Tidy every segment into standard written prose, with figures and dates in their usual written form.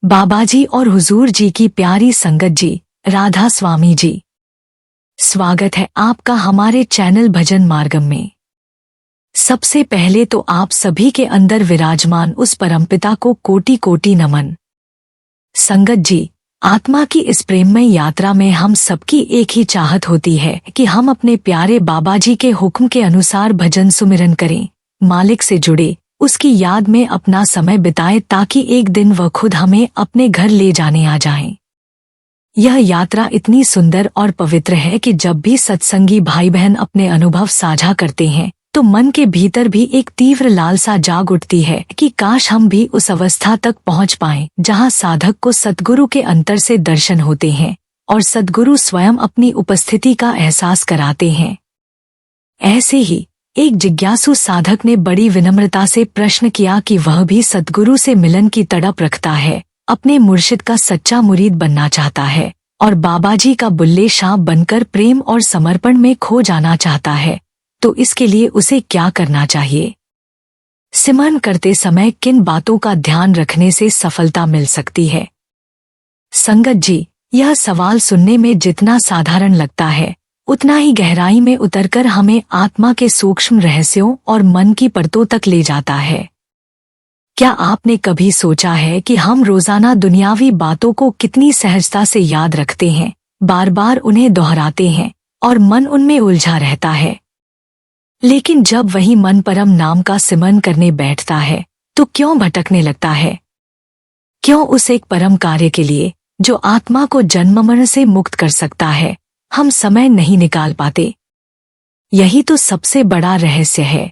बाबाजी और हुजूर जी की प्यारी संगत जी, राधा स्वामी जी, स्वागत है आपका हमारे चैनल भजन मार्गम में। सबसे पहले तो आप सभी के अंदर विराजमान उस परमपिता को कोटि कोटि नमन। संगत जी, आत्मा की इस प्रेममय यात्रा में हम सबकी एक ही चाहत होती है कि हम अपने प्यारे बाबाजी के हुक्म के अनुसार भजन सुमिरन करें, मालिक से जुड़े, उसकी याद में अपना समय बिताए ताकि एक दिन वह खुद हमें अपने घर ले जाने आ जाएं। यह यात्रा इतनी सुंदर और पवित्र है कि जब भी सत्संगी भाई बहन अपने अनुभव साझा करते हैं तो मन के भीतर भी एक तीव्र लालसा जाग उठती है कि काश हम भी उस अवस्था तक पहुंच पाएं जहां साधक को सद्गुरु के अंतर से दर्शन होते हैं और सद्गुरु स्वयं अपनी उपस्थिति का एहसास कराते हैं। ऐसे ही एक जिज्ञासु साधक ने बड़ी विनम्रता से प्रश्न किया कि वह भी सद्गुरु से मिलन की तड़प रखता है, अपने मुर्शिद का सच्चा मुरीद बनना चाहता है और बाबाजी का बुल्ले शाह बनकर प्रेम और समर्पण में खो जाना चाहता है, तो इसके लिए उसे क्या करना चाहिए? सिमरन करते समय किन बातों का ध्यान रखने से सफलता मिल सकती है? संगत जी, यह सवाल सुनने में जितना साधारण लगता है उतना ही गहराई में उतरकर हमें आत्मा के सूक्ष्म रहस्यों और मन की परतों तक ले जाता है। क्या आपने कभी सोचा है कि हम रोजाना दुनियावी बातों को कितनी सहजता से याद रखते हैं, बार बार उन्हें दोहराते हैं और मन उनमें उलझा रहता है, लेकिन जब वही मन परम नाम का सिमरन करने बैठता है तो क्यों भटकने लगता है? क्यों उस एक परम कार्य के लिए जो आत्मा को जन्म मरण से मुक्त कर सकता है हम समय नहीं निकाल पाते? यही तो सबसे बड़ा रहस्य है।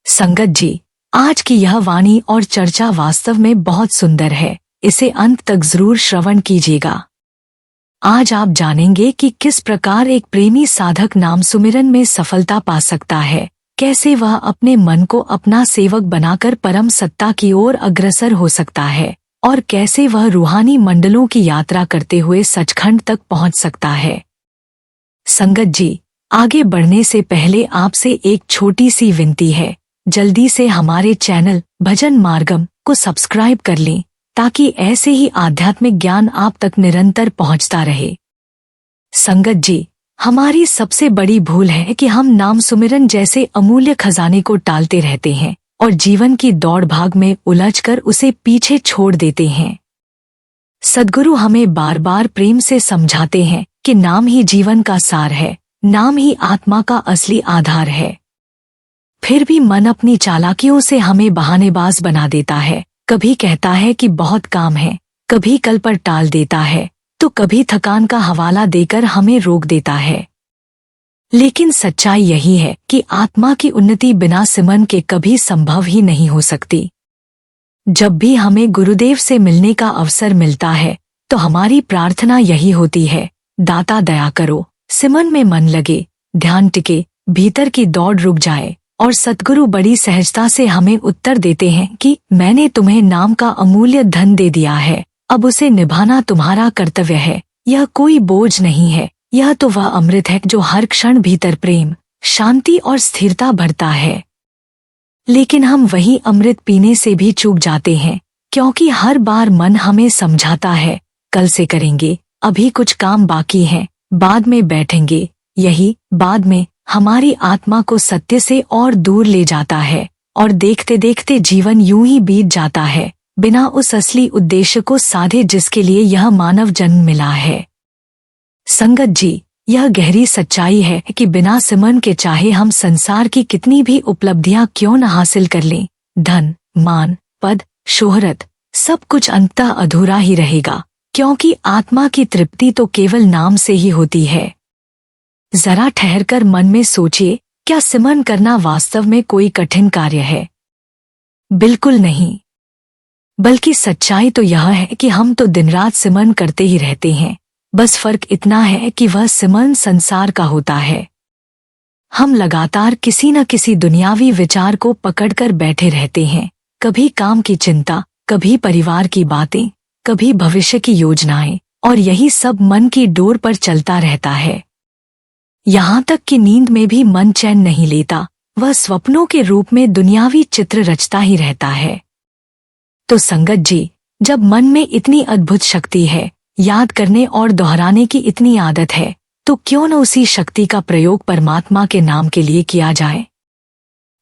संगत जी, आज की यह वाणी और चर्चा वास्तव में बहुत सुंदर है, इसे अंत तक जरूर श्रवण कीजिएगा। आज आप जानेंगे कि किस प्रकार एक प्रेमी साधक नाम सुमिरन में सफलता पा सकता है, कैसे वह अपने मन को अपना सेवक बनाकर परम सत्ता की ओर अग्रसर हो सकता है और कैसे वह रूहानी मंडलों की यात्रा करते हुए सचखंड तक पहुंच सकता है। संगत जी, आगे बढ़ने से पहले आपसे एक छोटी सी विनती है, जल्दी से हमारे चैनल भजन मार्गम को सब्सक्राइब कर लें ताकि ऐसे ही आध्यात्मिक ज्ञान आप तक निरंतर पहुंचता रहे। संगत जी, हमारी सबसे बड़ी भूल है कि हम नाम सुमिरन जैसे अमूल्य खजाने को टालते रहते हैं और जीवन की दौड़ भाग में उलझकर उसे पीछे छोड़ देते हैं। सद्गुरु हमें बार बार प्रेम से समझाते हैं कि नाम ही जीवन का सार है, नाम ही आत्मा का असली आधार है। फिर भी मन अपनी चालाकियों से हमें बहानेबाज बना देता है, कभी कहता है कि बहुत काम है, कभी कल पर टाल देता है, तो कभी थकान का हवाला देकर हमें रोक देता है। लेकिन सच्चाई यही है कि आत्मा की उन्नति बिना सिमरन के कभी संभव ही नहीं हो सकती। जब भी हमें गुरुदेव से मिलने का अवसर मिलता है तो हमारी प्रार्थना यही होती है, दाता दया करो, सिमरन में मन लगे, ध्यान टिके, भीतर की दौड़ रुक जाए और सद्गुरु बड़ी सहजता से हमें उत्तर देते हैं कि मैंने तुम्हें नाम का अमूल्य धन दे दिया है, अब उसे निभाना तुम्हारा कर्तव्य है। यह कोई बोझ नहीं है, यह तो वह अमृत है जो हर क्षण भीतर प्रेम, शांति और स्थिरता भरता है। लेकिन हम वही अमृत पीने से भी चूक जाते हैं, क्योंकि हर बार मन हमें समझाता है, कल से करेंगे, अभी कुछ काम बाकी है, बाद में बैठेंगे। यही बाद में हमारी आत्मा को सत्य से और दूर ले जाता है और देखते देखते जीवन यूं ही बीत जाता है, बिना उस असली उद्देश्य को साधे जिसके लिए यह मानव जन्म मिला है। संगत जी, यह गहरी सच्चाई है कि बिना सिमरन के चाहे हम संसार की कितनी भी उपलब्धियां क्यों न हासिल कर लें, धन, मान, पद, शोहरत, सब कुछ अंततः अधूरा ही रहेगा, क्योंकि आत्मा की तृप्ति तो केवल नाम से ही होती है। जरा ठहरकर मन में सोचिए, क्या सिमरन करना वास्तव में कोई कठिन कार्य है? बिल्कुल नहीं, बल्कि सच्चाई तो यह है कि हम तो दिन रात सिमरन करते ही रहते हैं, बस फर्क इतना है कि वह सिमरन संसार का होता है। हम लगातार किसी न किसी दुनियावी विचार को पकड़कर बैठे रहते हैं, कभी काम की चिंता, कभी परिवार की बातें, कभी भविष्य की योजनाएं, और यही सब मन की डोर पर चलता रहता है। यहाँ तक कि नींद में भी मन चैन नहीं लेता, वह स्वप्नों के रूप में दुनियावी चित्र रचता ही रहता है। तो संगत जी, जब मन में इतनी अद्भुत शक्ति है, याद करने और दोहराने की इतनी आदत है, तो क्यों न उसी शक्ति का प्रयोग परमात्मा के नाम के लिए किया जाए।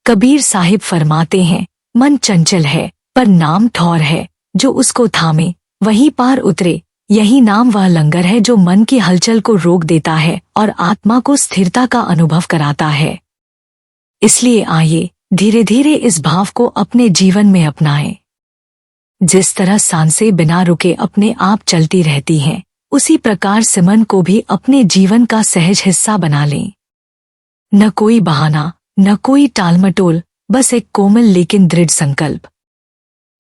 कबीर साहिब फरमाते हैं, मन चंचल है पर नाम ठौर है, जो उसको थामे वहीं पार उतरे। यही नाम वह लंगर है जो मन की हलचल को रोक देता है और आत्मा को स्थिरता का अनुभव कराता है। इसलिए आइए धीरे धीरे इस भाव को अपने जीवन में अपनाएं। जिस तरह सांसें बिना रुके अपने आप चलती रहती हैं, उसी प्रकार सिमरन को भी अपने जीवन का सहज हिस्सा बना लें। न कोई बहाना, न कोई टालमटोल, बस एक कोमल लेकिन दृढ़ संकल्प।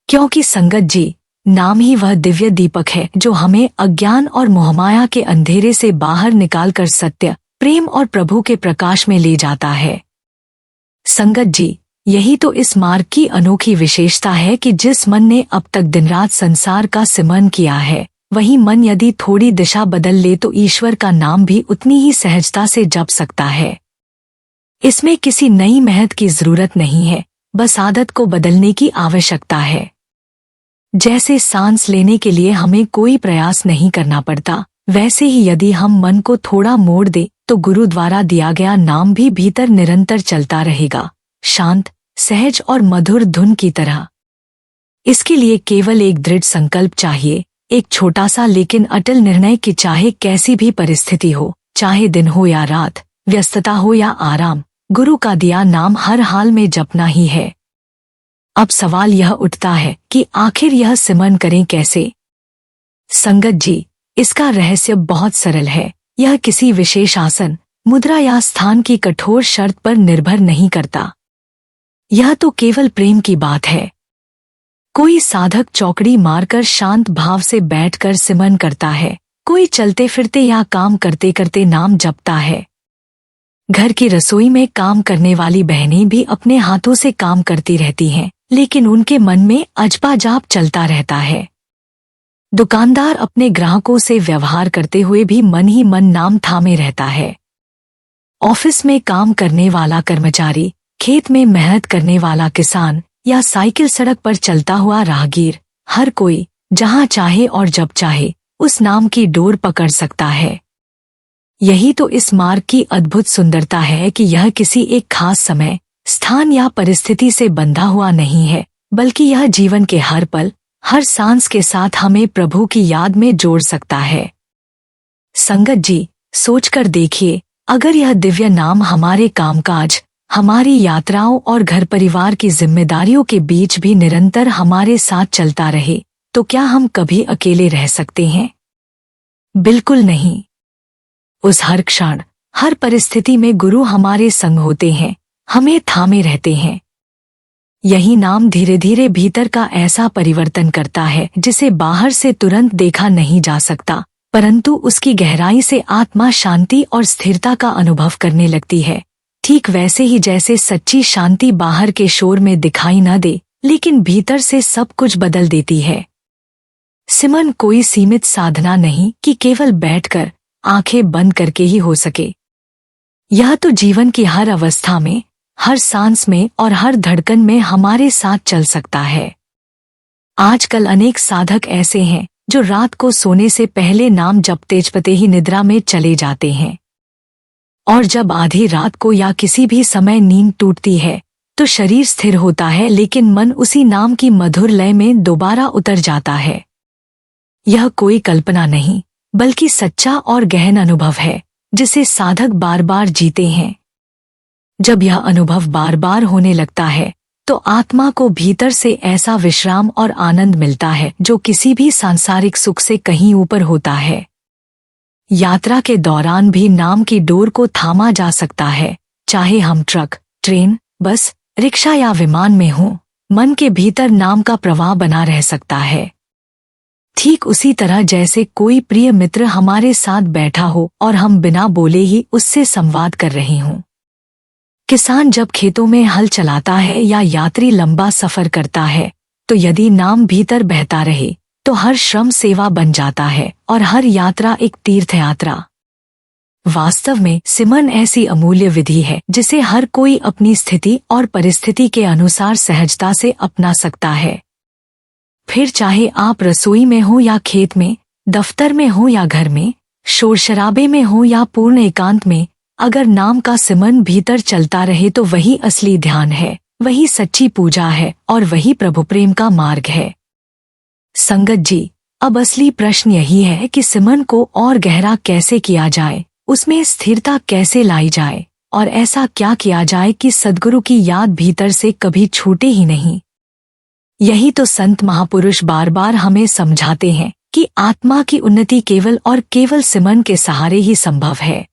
क्योंकि संगत जी, नाम ही वह दिव्य दीपक है जो हमें अज्ञान और मोहमाया के अंधेरे से बाहर निकालकर सत्य, प्रेम और प्रभु के प्रकाश में ले जाता है। संगत जी, यही तो इस मार्ग की अनोखी विशेषता है कि जिस मन ने अब तक दिन रात संसार का सिमरन किया है, वही मन यदि थोड़ी दिशा बदल ले तो ईश्वर का नाम भी उतनी ही सहजता से जप सकता है। इसमें किसी नई मेहनत की जरूरत नहीं है, बस आदत को बदलने की आवश्यकता है। जैसे सांस लेने के लिए हमें कोई प्रयास नहीं करना पड़ता, वैसे ही यदि हम मन को थोड़ा मोड़ दे तो गुरु द्वारा दिया गया नाम भी भीतर निरंतर चलता रहेगा, शांत, सहज और मधुर धुन की तरह। इसके लिए केवल एक दृढ़ संकल्प चाहिए, एक छोटा सा लेकिन अटल निर्णय कि चाहे कैसी भी परिस्थिति हो, चाहे दिन हो या रात, व्यस्तता हो या आराम, गुरु का दिया नाम हर हाल में जपना ही है। अब सवाल यह उठता है कि आखिर यह सिमरन करें कैसे। संगत जी, इसका रहस्य बहुत सरल है। यह किसी विशेष आसन, मुद्रा या स्थान की कठोर शर्त पर निर्भर नहीं करता। यह तो केवल प्रेम की बात है। कोई साधक चौकड़ी मारकर शांत भाव से बैठकर सिमरन करता है, कोई चलते फिरते या काम करते करते नाम जपता है। घर की रसोई में काम करने वाली बहनें भी अपने हाथों से काम करती रहती हैं, लेकिन उनके मन में अजपा जाप चलता रहता है। दुकानदार अपने ग्राहकों से व्यवहार करते हुए भी मन ही मन नाम थामे रहता है। ऑफिस में काम करने वाला कर्मचारी, खेत में मेहनत करने वाला किसान या साइकिल सड़क पर चलता हुआ राहगीर, हर कोई जहां चाहे और जब चाहे उस नाम की डोर पकड़ सकता है। यही तो इस मार्ग की अद्भुत सुंदरता है कि यह किसी एक खास समय, स्थान या परिस्थिति से बंधा हुआ नहीं है, बल्कि यह जीवन के हर पल, हर सांस के साथ हमें प्रभु की याद में जोड़ सकता है। संगत जी, सोचकर देखिए, अगर यह दिव्य नाम हमारे कामकाज, हमारी यात्राओं और घर परिवार की जिम्मेदारियों के बीच भी निरंतर हमारे साथ चलता रहे, तो क्या हम कभी अकेले रह सकते हैं? बिल्कुल नहीं। उस हर क्षण, हर परिस्थिति में गुरु हमारे संग होते हैं, हमें थामे रहते हैं। यही नाम धीरे धीरे भीतर का ऐसा परिवर्तन करता है जिसे बाहर से तुरंत देखा नहीं जा सकता, परंतु उसकी गहराई से आत्मा शांति और स्थिरता का अनुभव करने लगती है। ठीक वैसे ही जैसे सच्ची शांति बाहर के शोर में दिखाई न दे, लेकिन भीतर से सब कुछ बदल देती है। सिमरन कोई सीमित साधना नहीं कि केवल बैठकर, आंखें बंद करके ही हो सके। यह तो जीवन की हर अवस्था में, हर सांस में और हर धड़कन में हमारे साथ चल सकता है। आजकल अनेक साधक ऐसे हैं जो रात को सोने से पहले नाम जपते ही निद्रा में चले जाते हैं, और जब आधी रात को या किसी भी समय नींद टूटती है तो शरीर स्थिर होता है, लेकिन मन उसी नाम की मधुर लय में दोबारा उतर जाता है। यह कोई कल्पना नहीं, बल्कि सच्चा और गहन अनुभव है जिसे साधक बार बार जीते हैं। जब यह अनुभव बार बार होने लगता है तो आत्मा को भीतर से ऐसा विश्राम और आनंद मिलता है जो किसी भी सांसारिक सुख से कहीं ऊपर होता है। यात्रा के दौरान भी नाम की डोर को थामा जा सकता है, चाहे हम ट्रक, ट्रेन, बस, रिक्शा या विमान में हों, मन के भीतर नाम का प्रवाह बना रह सकता है। ठीक उसी तरह जैसे कोई प्रिय मित्र हमारे साथ बैठा हो और हम बिना बोले ही उससे संवाद कर रहे हों। किसान जब खेतों में हल चलाता है या यात्री लंबा सफर करता है, तो यदि नाम भीतर बहता रहे तो हर श्रम सेवा बन जाता है और हर यात्रा एक तीर्थ यात्रा। वास्तव में सिमरन ऐसी अमूल्य विधि है जिसे हर कोई अपनी स्थिति और परिस्थिति के अनुसार सहजता से अपना सकता है। फिर चाहे आप रसोई में हो या खेत में, दफ्तर में हो या घर में, शोर शराबे में हो या पूर्ण एकांत में, अगर नाम का सिमरन भीतर चलता रहे तो वही असली ध्यान है, वही सच्ची पूजा है और वही प्रभु प्रेम का मार्ग है। संगत जी, अब असली प्रश्न यही है कि सिमरन को और गहरा कैसे किया जाए, उसमें स्थिरता कैसे लाई जाए और ऐसा क्या किया जाए कि सद्गुरु की याद भीतर से कभी छूटे ही नहीं। यही तो संत महापुरुष बार बार हमें समझाते हैं कि आत्मा की उन्नति केवल और केवल सिमरन के सहारे ही संभव है।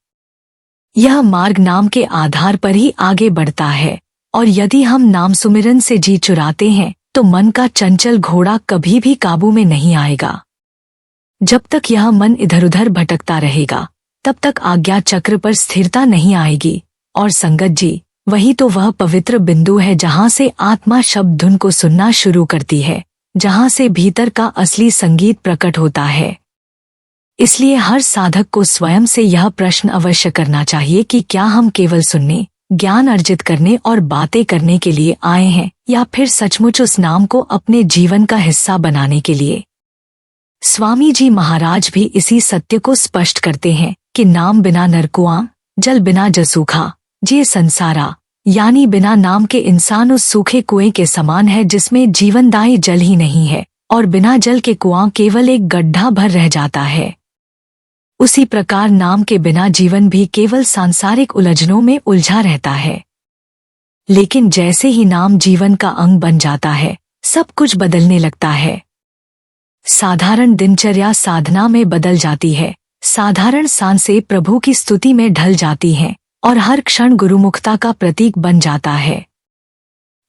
यह मार्ग नाम के आधार पर ही आगे बढ़ता है और यदि हम नाम सुमिरन से जी चुराते हैं तो मन का चंचल घोड़ा कभी भी काबू में नहीं आएगा। जब तक यह मन इधर उधर भटकता रहेगा तब तक आज्ञा चक्र पर स्थिरता नहीं आएगी। और संगत जी, वही तो वह पवित्र बिंदु है जहाँ से आत्मा शब्द धुन को सुनना शुरू करती है, जहाँ से भीतर का असली संगीत प्रकट होता है। इसलिए हर साधक को स्वयं से यह प्रश्न अवश्य करना चाहिए कि क्या हम केवल सुनने, ज्ञान अर्जित करने और बातें करने के लिए आए हैं या फिर सचमुच उस नाम को अपने जीवन का हिस्सा बनाने के लिए। स्वामी जी महाराज भी इसी सत्य को स्पष्ट करते हैं कि नाम बिना नर कुआं, जल बिना जसूखा, जे संसारा, यानी बिना नाम के इंसान उस सूखे कुएं के समान है जिसमें जीवनदायी जल ही नहीं है और बिना जल के कुआं केवल एक गड्ढा भर रह जाता है। उसी प्रकार नाम के बिना जीवन भी केवल सांसारिक उलझनों में उलझा रहता है। लेकिन जैसे ही नाम जीवन का अंग बन जाता है, सब कुछ बदलने लगता है। साधारण दिनचर्या साधना में बदल जाती है, साधारण सांसें प्रभु की स्तुति में ढल जाती हैं और हर क्षण गुरुमुखता का प्रतीक बन जाता है।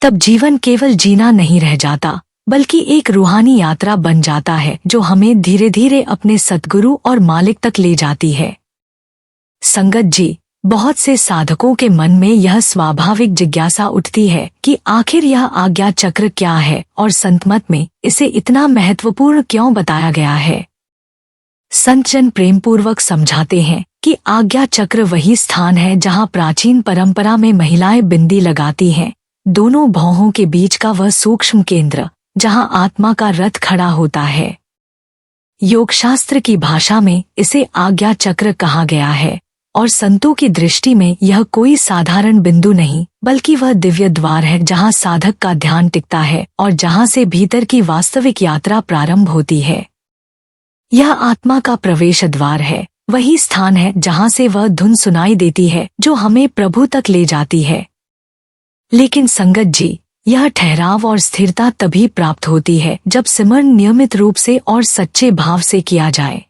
तब जीवन केवल जीना नहीं रह जाता बल्कि एक रूहानी यात्रा बन जाता है जो हमें धीरे धीरे अपने सद्गुरु और मालिक तक ले जाती है। संगत जी, बहुत से साधकों के मन में यह स्वाभाविक जिज्ञासा उठती है कि आखिर यह आज्ञा चक्र क्या है और संतमत में इसे इतना महत्वपूर्ण क्यों बताया गया है। संत जन प्रेमपूर्वक समझाते हैं कि आज्ञा चक्र वही स्थान है जहाँ प्राचीन परंपरा में महिलाएं बिंदी लगाती हैं, दोनों भौहों के बीच का वह सूक्ष्म केंद्र जहाँ आत्मा का रथ खड़ा होता है। योगशास्त्र की भाषा में इसे आज्ञा चक्र कहा गया है और संतों की दृष्टि में यह कोई साधारण बिंदु नहीं बल्कि वह दिव्य द्वार है जहाँ साधक का ध्यान टिकता है और जहाँ से भीतर की वास्तविक यात्रा प्रारंभ होती है। यह आत्मा का प्रवेश द्वार है, वही स्थान है जहाँ से वह धुन सुनाई देती है जो हमें प्रभु तक ले जाती है। लेकिन संगत जी, यह ठहराव और स्थिरता तभी प्राप्त होती है जब सिमरन नियमित रूप से और सच्चे भाव से किया जाए।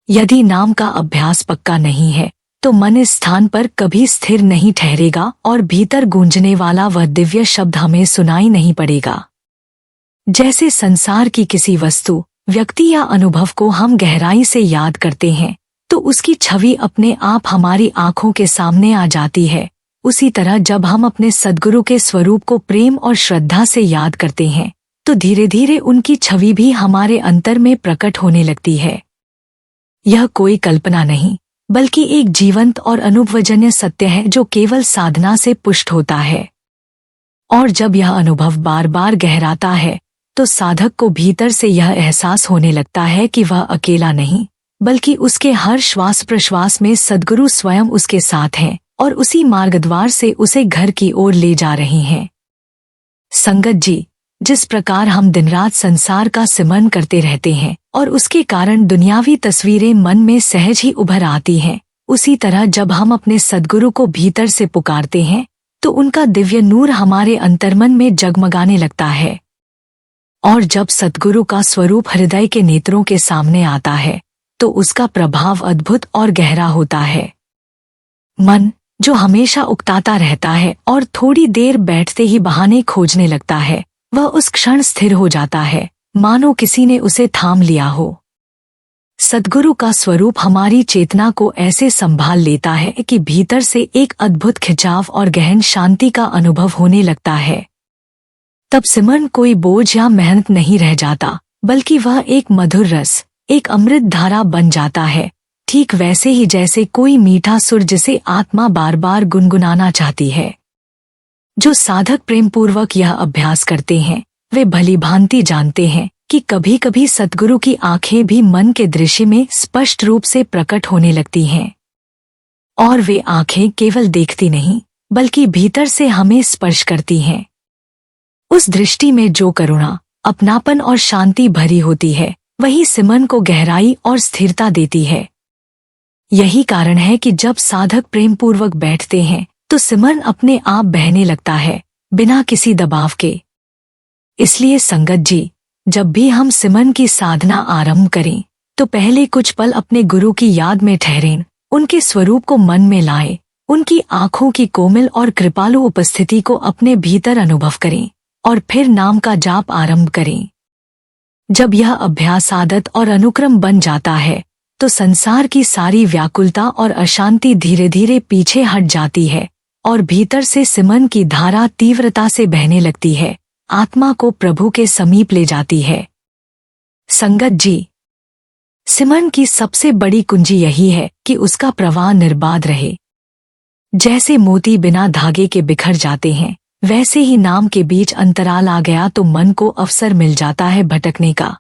यदि नाम का अभ्यास पक्का नहीं है तो मन इस स्थान पर कभी स्थिर नहीं ठहरेगा और भीतर गूंजने वाला वह दिव्य शब्द हमें सुनाई नहीं पड़ेगा। जैसे संसार की किसी वस्तु, व्यक्ति या अनुभव को हम गहराई से याद करते हैं तो उसकी छवि अपने आप हमारी आंखों के सामने आ जाती है, उसी तरह जब हम अपने सद्गुरु के स्वरूप को प्रेम और श्रद्धा से याद करते हैं तो धीरे धीरे उनकी छवि भी हमारे अंतर में प्रकट होने लगती है। यह कोई कल्पना नहीं बल्कि एक जीवंत और अनुभवजन्य सत्य है जो केवल साधना से पुष्ट होता है। और जब यह अनुभव बार बार गहराता है तो साधक को भीतर से यह एहसास होने लगता है कि वह अकेला नहीं बल्कि उसके हर श्वास प्रश्वास में सद्गुरु स्वयं उसके साथ हैं और उसी मार्गद्वार से उसे घर की ओर ले जा रही हैं। संगत जी, जिस प्रकार हम दिन रात संसार का सिमरन करते रहते हैं और उसके कारण दुनियावी तस्वीरें मन में सहज ही उभर आती हैं, उसी तरह जब हम अपने सद्गुरु को भीतर से पुकारते हैं तो उनका दिव्य नूर हमारे अंतर्मन में जगमगाने लगता है। और जब सद्गुरु का स्वरूप हृदय के नेत्रों के सामने आता है तो उसका प्रभाव अद्भुत और गहरा होता है। मन, जो हमेशा उकताता रहता है और थोड़ी देर बैठते ही बहाने खोजने लगता है, वह उस क्षण स्थिर हो जाता है, मानो किसी ने उसे थाम लिया हो। सद्गुरु का स्वरूप हमारी चेतना को ऐसे संभाल लेता है कि भीतर से एक अद्भुत खिंचाव और गहन शांति का अनुभव होने लगता है। तब सिमरन कोई बोझ या मेहनत नहीं रह जाता बल्कि वह एक मधुर रस, एक अमृत धारा बन जाता है, ठीक वैसे ही जैसे कोई मीठा सुर जिसे आत्मा बार बार गुनगुनाना चाहती है। जो साधक प्रेम पूर्वक यह अभ्यास करते हैं वे भलीभांति जानते हैं कि कभी कभी सद्गुरु की आंखें भी मन के दृश्य में स्पष्ट रूप से प्रकट होने लगती हैं, और वे आंखें केवल देखती नहीं बल्कि भीतर से हमें स्पर्श करती हैं। उस दृष्टि में जो करुणा, अपनापन और शांति भरी होती है, वही सिमरन को गहराई और स्थिरता देती है। यही कारण है कि जब साधक प्रेम पूर्वक बैठते हैं तो सिमरन अपने आप बहने लगता है, बिना किसी दबाव के। इसलिए संगत जी, जब भी हम सिमरन की साधना आरंभ करें तो पहले कुछ पल अपने गुरु की याद में ठहरें, उनके स्वरूप को मन में लाएं, उनकी आंखों की कोमल और कृपालु उपस्थिति को अपने भीतर अनुभव करें और फिर नाम का जाप आरंभ करें। जब यह अभ्यास आदत और अनुक्रम बन जाता है तो संसार की सारी व्याकुलता और अशांति धीरे धीरे पीछे हट जाती है और भीतर से सिमरन की धारा तीव्रता से बहने लगती है, आत्मा को प्रभु के समीप ले जाती है। संगत जी, सिमरन की सबसे बड़ी कुंजी यही है कि उसका प्रवाह निर्बाध रहे। जैसे मोती बिना धागे के बिखर जाते हैं, वैसे ही नाम के बीच अंतराल आ गया तो मन को अवसर मिल जाता है भटकने का।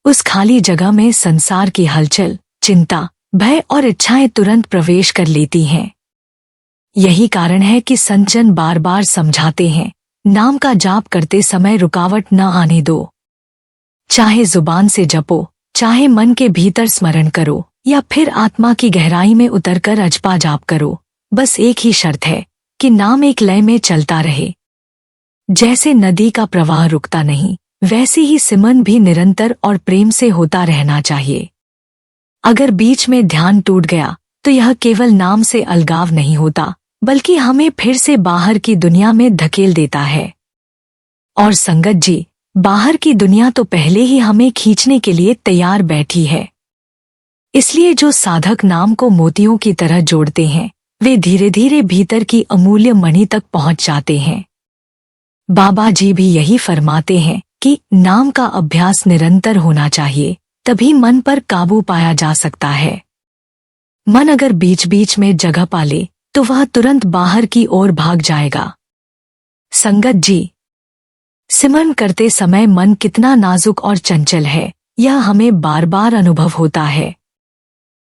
उस खाली जगह में संसार की हलचल, चिंता, भय और इच्छाएं तुरंत प्रवेश कर लेती हैं। यही कारण है कि संतजन बार बार समझाते हैं, नाम का जाप करते समय रुकावट न आने दो। चाहे जुबान से जपो, चाहे मन के भीतर स्मरण करो या फिर आत्मा की गहराई में उतरकर अजपा जाप करो, बस एक ही शर्त है कि नाम एक लय में चलता रहे। जैसे नदी का प्रवाह रुकता नहीं, वैसे ही सिमरन भी निरंतर और प्रेम से होता रहना चाहिए। अगर बीच में ध्यान टूट गया तो यह केवल नाम से अलगाव नहीं होता, बल्कि हमें फिर से बाहर की दुनिया में धकेल देता है। और संगत जी, बाहर की दुनिया तो पहले ही हमें खींचने के लिए तैयार बैठी है। इसलिए जो साधक नाम को मोतियों की तरह जोड़ते हैं, वे धीरे धीरे भीतर की अमूल्य मणि तक पहुंच जाते हैं। बाबा जी भी यही फरमाते हैं कि नाम का अभ्यास निरंतर होना चाहिए, तभी मन पर काबू पाया जा सकता है। मन अगर बीच बीच में जगह पा ले तो वह तुरंत बाहर की ओर भाग जाएगा। संगत जी, सिमरन करते समय मन कितना नाजुक और चंचल है, यह हमें बार बार अनुभव होता है।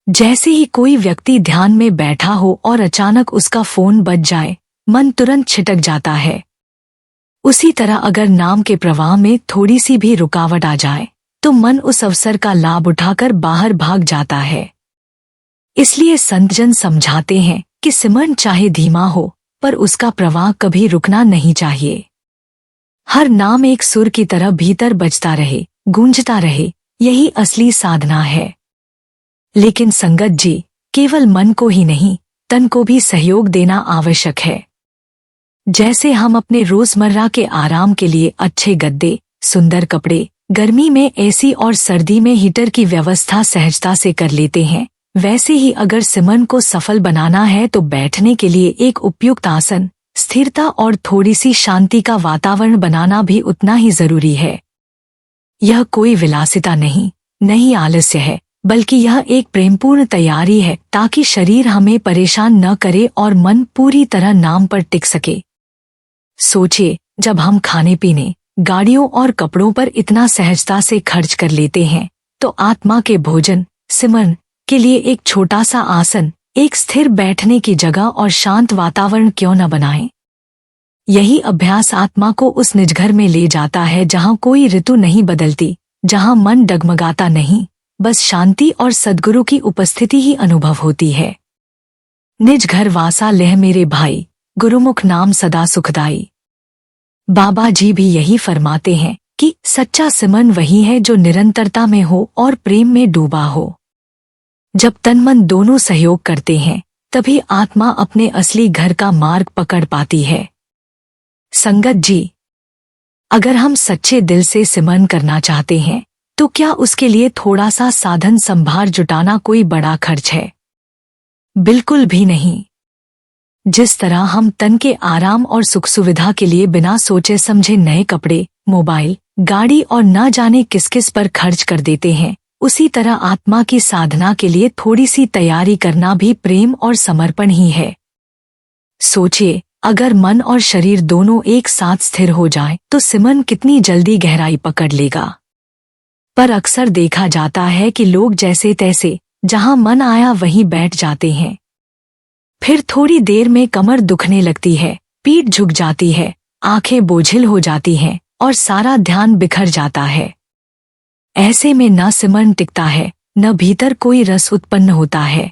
जैसे ही कोई व्यक्ति ध्यान में बैठा हो और अचानक उसका फोन बज जाए, मन तुरंत छिटक जाता है। उसी तरह अगर नाम के प्रवाह में थोड़ी सी भी रुकावट आ जाए तो मन उस अवसर का लाभ उठाकर बाहर भाग जाता है। इसलिए संतजन समझाते हैं कि सिमरन चाहे धीमा हो, पर उसका प्रवाह कभी रुकना नहीं चाहिए। हर नाम एक सुर की तरह भीतर बजता रहे, गूंजता रहे, यही असली साधना है। लेकिन संगत जी, केवल मन को ही नहीं, तन को भी सहयोग देना आवश्यक है। जैसे हम अपने रोजमर्रा के आराम के लिए अच्छे गद्दे, सुंदर कपड़े, गर्मी में एसी और सर्दी में हीटर की व्यवस्था सहजता से कर लेते हैं, वैसे ही अगर सिमरन को सफल बनाना है तो बैठने के लिए एक उपयुक्त आसन, स्थिरता और थोड़ी सी शांति का वातावरण बनाना भी उतना ही जरूरी है। यह कोई विलासिता नहीं आलस्य है, बल्कि यह एक प्रेमपूर्ण तैयारी है ताकि शरीर हमें परेशान न करे और मन पूरी तरह नाम पर टिक सके। सोचिए, जब हम खाने पीने, गाड़ियों और कपड़ों पर इतना सहजता से खर्च कर लेते हैं, तो आत्मा के भोजन, सिमरन के लिए एक छोटा सा आसन, एक स्थिर बैठने की जगह और शांत वातावरण क्यों न बनाएं? यही अभ्यास आत्मा को उस निज घर में ले जाता है जहां कोई ऋतु नहीं बदलती, जहां मन डगमगाता नहीं, बस शांति और सद्गुरु की उपस्थिति ही अनुभव होती है। निज घर वासा लह मेरे भाई, गुरुमुख नाम सदा सुखदाई। बाबा जी भी यही फरमाते हैं कि सच्चा सिमरन वही है जो निरंतरता में हो और प्रेम में डूबा हो। जब तन मन दोनों सहयोग करते हैं, तभी आत्मा अपने असली घर का मार्ग पकड़ पाती है। संगत जी, अगर हम सच्चे दिल से सिमरन करना चाहते हैं तो क्या उसके लिए थोड़ा सा साधन संभार जुटाना कोई बड़ा खर्च है? बिल्कुल भी नहीं। जिस तरह हम तन के आराम और सुख सुविधा के लिए बिना सोचे समझे नए कपड़े, मोबाइल, गाड़ी और न जाने किस किस पर खर्च कर देते हैं, उसी तरह आत्मा की साधना के लिए थोड़ी सी तैयारी करना भी प्रेम और समर्पण ही है। सोचिए, अगर मन और शरीर दोनों एक साथ स्थिर हो जाएं, तो सिमरन कितनी जल्दी गहराई पकड़ लेगा। पर अक्सर देखा जाता है कि लोग जैसे तैसे जहां मन आया वहीं बैठ जाते हैं। फिर थोड़ी देर में कमर दुखने लगती है, पीठ झुक जाती है, आंखें बोझिल हो जाती हैं और सारा ध्यान बिखर जाता है। ऐसे में न सिमरन टिकता है, न भीतर कोई रस उत्पन्न होता है।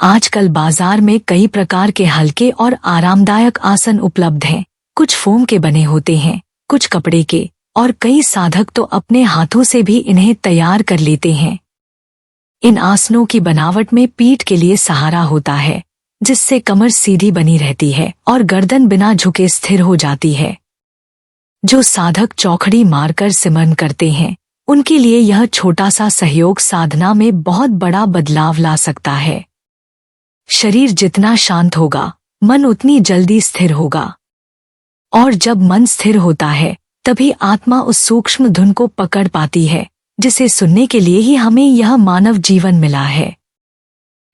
आजकल बाजार में कई प्रकार के हल्के और आरामदायक आसन उपलब्ध हैं। कुछ फोम के बने होते हैं, कुछ कपड़े के, और कई साधक तो अपने हाथों से भी इन्हें तैयार कर लेते हैं। इन आसनों की बनावट में पीठ के लिए सहारा होता है, जिससे कमर सीधी बनी रहती है और गर्दन बिना झुके स्थिर हो जाती है। जो साधक चौखड़ी मारकर सिमरन करते हैं, उनके लिए यह छोटा सा सहयोग साधना में बहुत बड़ा बदलाव ला सकता है। शरीर जितना शांत होगा, मन उतनी जल्दी स्थिर होगा। और जब मन स्थिर होता है, तभी आत्मा उस सूक्ष्म धुन को पकड़ पाती है, जिसे सुनने के लिए ही हमें यह मानव जीवन मिला है।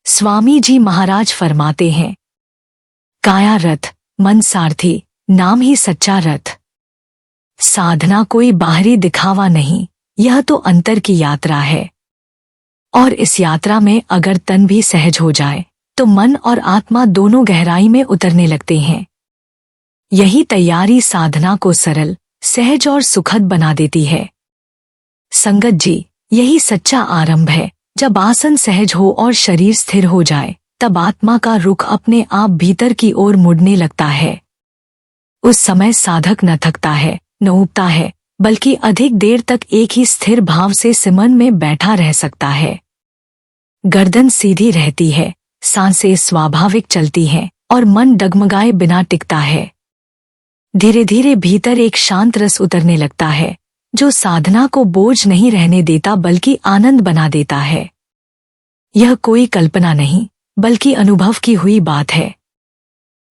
स्वामी जी महाराज फरमाते हैं, काया रथ, मन सारथी, नाम ही सच्चा रथ। साधना कोई बाहरी दिखावा नहीं, यह तो अंतर की यात्रा है। और इस यात्रा में अगर तन भी सहज हो जाए, तो मन और आत्मा दोनों गहराई में उतरने लगते हैं। यही तैयारी साधना को सरल, सहज और सुखद बना देती है। संगत जी, यही सच्चा आरंभ है। जब आसन सहज हो और शरीर स्थिर हो जाए, तब आत्मा का रुख अपने आप भीतर की ओर मुड़ने लगता है। उस समय साधक न थकता है, न ऊबता है, बल्कि अधिक देर तक एक ही स्थिर भाव से सिमरन में बैठा रह सकता है। गर्दन सीधी रहती है, सांसें स्वाभाविक चलती हैं और मन डगमगाए बिना टिकता है। धीरे धीरे भीतर एक शांत रस उतरने लगता है, जो साधना को बोझ नहीं रहने देता बल्कि आनंद बना देता है। यह कोई कल्पना नहीं, बल्कि अनुभव की हुई बात है।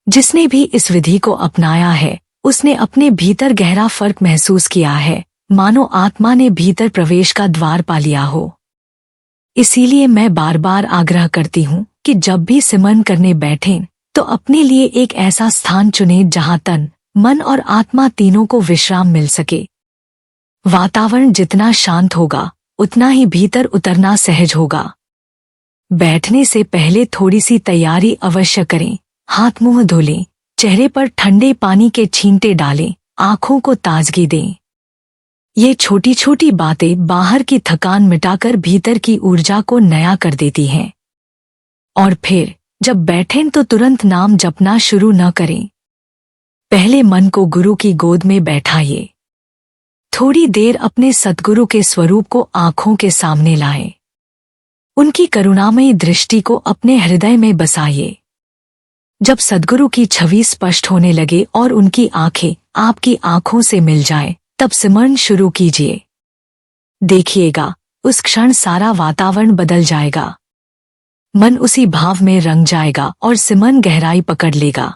जिसने भी इस विधि को अपनाया है, उसने अपने भीतर गहरा फर्क महसूस किया है, मानो आत्मा ने भीतर प्रवेश का द्वार पा लिया हो। इसीलिए मैं बार बार आग्रह करती हूँ कि जब भी सिमरन करने बैठें, तो अपने लिए एक ऐसा स्थान चुनें जहाँ तन, मन और आत्मा तीनों को विश्राम मिल सके। वातावरण जितना शांत होगा, उतना ही भीतर उतरना सहज होगा। बैठने से पहले थोड़ी सी तैयारी अवश्य करें। हाथ मुंह धो लें, चेहरे पर ठंडे पानी के छींटे डालें, आंखों को ताजगी दें। ये छोटी छोटी बातें बाहर की थकान मिटाकर भीतर की ऊर्जा को नया कर देती हैं। और फिर जब बैठें तो तुरंत नाम जपना शुरू न करें। पहले मन को गुरु की गोद में बैठाइए। थोड़ी देर अपने सद्गुरु के स्वरूप को आंखों के सामने लाएं। उनकी करुणामयी दृष्टि को अपने हृदय में बसाइए। जब सद्गुरु की छवि स्पष्ट होने लगे और उनकी आंखें आपकी आंखों से मिल जाएं, तब सिमरन शुरू कीजिए। देखिएगा, उस क्षण सारा वातावरण बदल जाएगा। मन उसी भाव में रंग जाएगा और सिमरन गहराई पकड़ लेगा।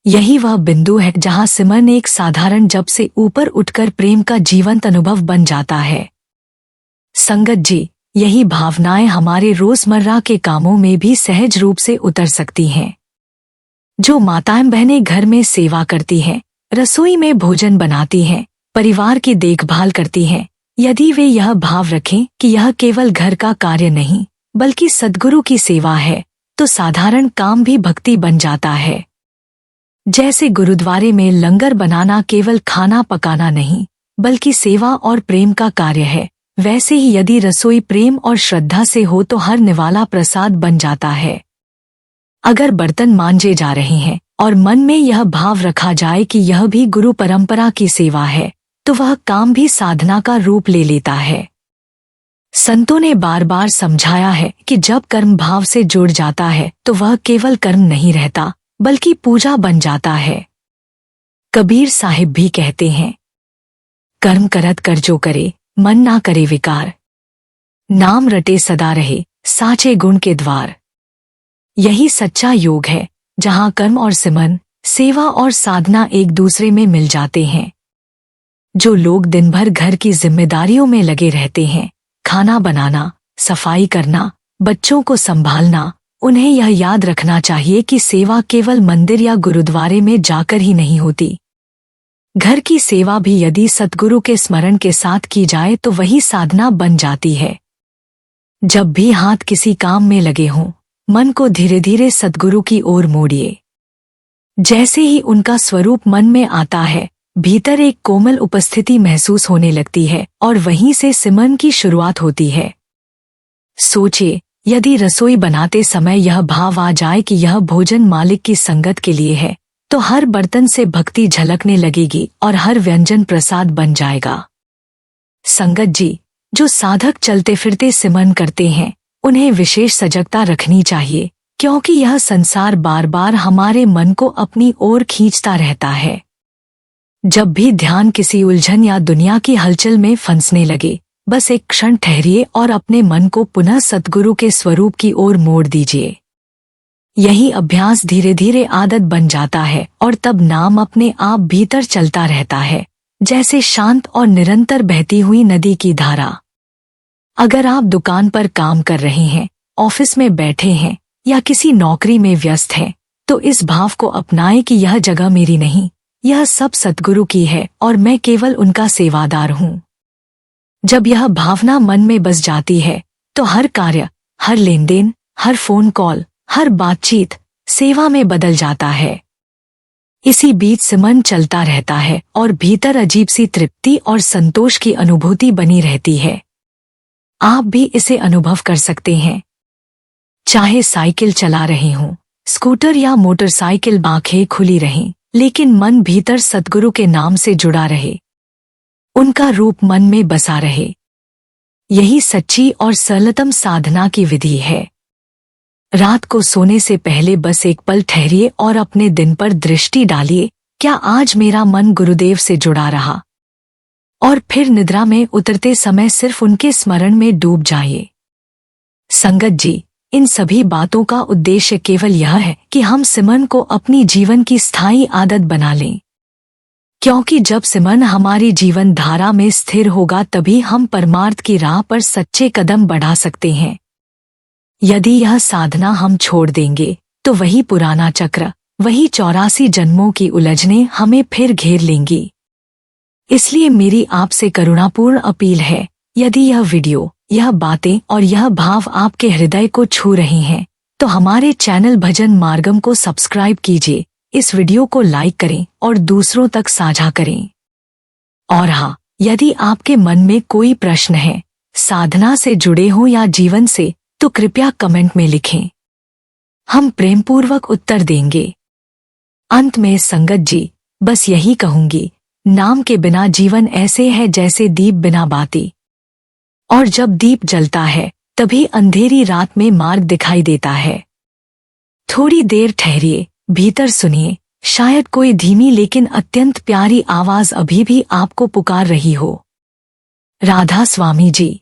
यही वह बिंदु है जहां सिमरन एक साधारण जप से ऊपर उठकर प्रेम का जीवंत अनुभव बन जाता है। संगत जी, यही भावनाएं हमारे रोजमर्रा के कामों में भी सहज रूप से उतर सकती हैं। जो माताएं बहनें घर में सेवा करती हैं, रसोई में भोजन बनाती हैं, परिवार की देखभाल करती हैं, यदि वे यह भाव रखें कि यह केवल घर का कार्य नहीं, बल्कि सद्गुरु की सेवा है, तो साधारण काम भी भक्ति बन जाता है। जैसे गुरुद्वारे में लंगर बनाना केवल खाना पकाना नहीं, बल्कि सेवा और प्रेम का कार्य है, वैसे ही यदि रसोई प्रेम और श्रद्धा से हो तो हर निवाला प्रसाद बन जाता है। अगर बर्तन मांजे जा रहे हैं और मन में यह भाव रखा जाए कि यह भी गुरु परंपरा की सेवा है, तो वह काम भी साधना का रूप ले लेता है। संतों ने बार बार समझाया है कि जब कर्म भाव से जुड़ जाता है तो वह केवल कर्म नहीं रहता, बल्कि पूजा बन जाता है। कबीर साहिब भी कहते हैं, कर्म करत कर जो करे, मन ना करे विकार। नाम रटे सदा रहे, साचे गुण के द्वार। यही सच्चा योग है, जहां कर्म और सिमरन, सेवा और साधना एक दूसरे में मिल जाते हैं। जो लोग दिन भर घर की जिम्मेदारियों में लगे रहते हैं, खाना बनाना, सफाई करना, बच्चों को संभालना, उन्हें यह याद रखना चाहिए कि सेवा केवल मंदिर या गुरुद्वारे में जाकर ही नहीं होती। घर की सेवा भी यदि सद्गुरु के स्मरण के साथ की जाए तो वही साधना बन जाती है। जब भी हाथ किसी काम में लगे हों, मन को धीरे धीरे सद्गुरु की ओर मोड़िए। जैसे ही उनका स्वरूप मन में आता है, भीतर एक कोमल उपस्थिति महसूस होने लगती है और वहीं से सिमरन की शुरुआत होती है। सोचिए, यदि रसोई बनाते समय यह भाव आ जाए कि यह भोजन मालिक की संगत के लिए है, तो हर बर्तन से भक्ति झलकने लगेगी और हर व्यंजन प्रसाद बन जाएगा। संगत जी, जो साधक चलते फिरते सिमरन करते हैं, उन्हें विशेष सजगता रखनी चाहिए, क्योंकि यह संसार बार बार हमारे मन को अपनी ओर खींचता रहता है। जब भी ध्यान किसी उलझन या दुनिया की हलचल में फंसने लगे, बस एक क्षण ठहरिए और अपने मन को पुनः सद्गुरु के स्वरूप की ओर मोड़ दीजिए। यही अभ्यास धीरे धीरे आदत बन जाता है और तब नाम अपने आप भीतर चलता रहता है, जैसे शांत और निरंतर बहती हुई नदी की धारा। अगर आप दुकान पर काम कर रहे हैं, ऑफिस में बैठे हैं या किसी नौकरी में व्यस्त हैं, तो इस भाव को अपनाएं कि यह जगह मेरी नहीं, यह सब सद्गुरु की है और मैं केवल उनका सेवादार हूँ। जब यह भावना मन में बस जाती है, तो हर कार्य, हर लेनदेन, हर फोन कॉल, हर बातचीत सेवा में बदल जाता है। इसी बीच सिमरन चलता रहता है और भीतर अजीब सी तृप्ति और संतोष की अनुभूति बनी रहती है। आप भी इसे अनुभव कर सकते हैं। चाहे साइकिल चला रहे हों, स्कूटर या मोटरसाइकिल, आंखें खुली रहें, लेकिन मन भीतर सद्गुरु के नाम से जुड़ा रहे, उनका रूप मन में बसा रहे। यही सच्ची और सरलतम साधना की विधि है। रात को सोने से पहले बस एक पल ठहरिए और अपने दिन पर दृष्टि डालिए, क्या आज मेरा मन गुरुदेव से जुड़ा रहा? और फिर निद्रा में उतरते समय सिर्फ उनके स्मरण में डूब जाइए। संगत जी, इन सभी बातों का उद्देश्य केवल यह है कि हम सिमरन को अपनी जीवन की स्थायी आदत बना लें, क्योंकि जब सिमरन हमारी जीवन धारा में स्थिर होगा तभी हम परमार्थ की राह पर सच्चे कदम बढ़ा सकते हैं। यदि यह साधना हम छोड़ देंगे तो वही पुराना चक्र, वही 84 जन्मों की उलझनें हमें फिर घेर लेंगी। इसलिए मेरी आपसे करुणापूर्ण अपील है, यदि यह वीडियो, यह बातें और यह भाव आपके हृदय को छू रहे हैं, तो हमारे चैनल भजन मार्गम को सब्सक्राइब कीजिए, इस वीडियो को लाइक करें और दूसरों तक साझा करें। और हाँ, यदि आपके मन में कोई प्रश्न है, साधना से जुड़े हो या जीवन से, तो कृपया कमेंट में लिखें, हम प्रेमपूर्वक उत्तर देंगे। अंत में संगत जी, बस यही कहूंगी, नाम के बिना जीवन ऐसे है जैसे दीप बिना बाती, और जब दीप जलता है तभी अंधेरी रात में मार्ग दिखाई देता है। थोड़ी देर ठहरिए, भीतर सुनिए, शायद कोई धीमी लेकिन अत्यंत प्यारी आवाज अभी भी आपको पुकार रही हो। राधा स्वामी जी।